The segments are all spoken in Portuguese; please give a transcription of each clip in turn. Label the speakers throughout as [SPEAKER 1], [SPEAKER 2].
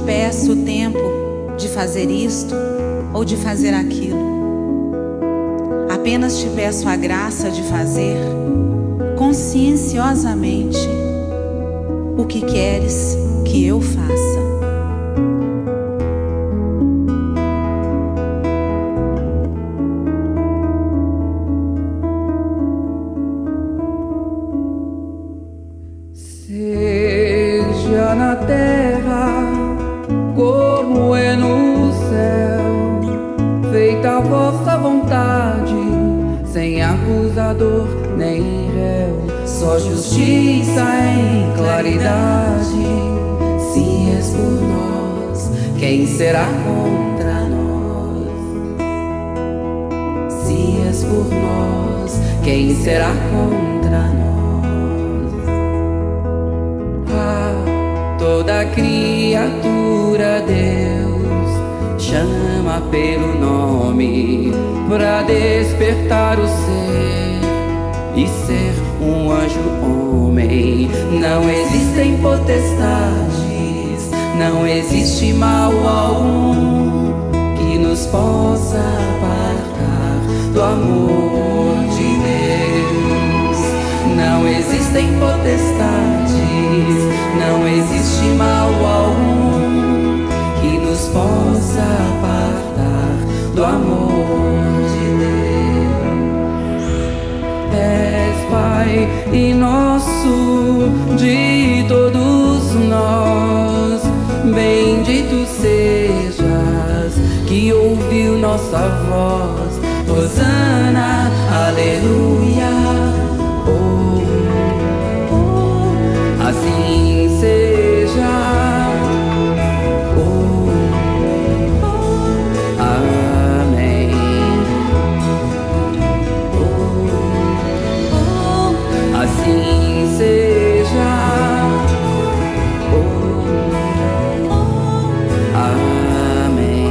[SPEAKER 1] peço o tempo de fazer isto ou de fazer aquilo. Apenas te peço a graça de fazer conscienciosamente o que queres que eu faça.
[SPEAKER 2] Seja na terra como é no céu, feita a vossa vontade, sem acusador nem réu, só justiça em claridade. Se és por nós, quem será contra nós? Se és por nós, quem será contra nós? Toda criatura Deus chama pelo nome pra despertar o ser e ser um anjo homem. Não existem potestades, não existe mal algum que nos possa apartar do amor de Deus. Não existem potestades, não existe mal algum que nos possa apartar do amor de Deus. És Pai e nosso de todos nós, bendito sejas que ouviu nossa voz. Hosana, aleluia. Assim seja. Amém. Assim seja. Amém.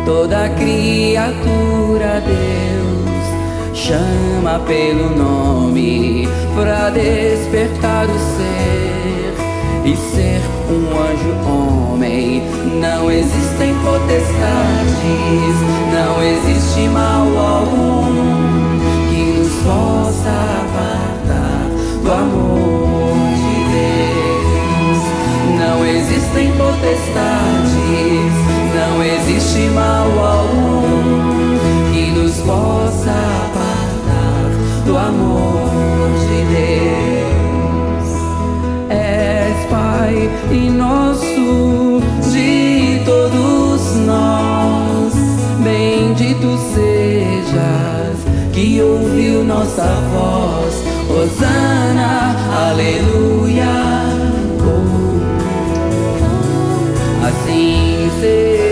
[SPEAKER 2] Toda criatura Deus chama pelo nome pra despertar o ser e ser um anjo homem. Não existem potestades, não existe mal algum que nos possa apartar do amor de Deus. Não existem potestades, não existe mal algum que nos possa apartar do amor de Deus. És Pai e nosso de todos nós, bendito sejas que ouviu nossa voz. Hosana, aleluia. Assim seja.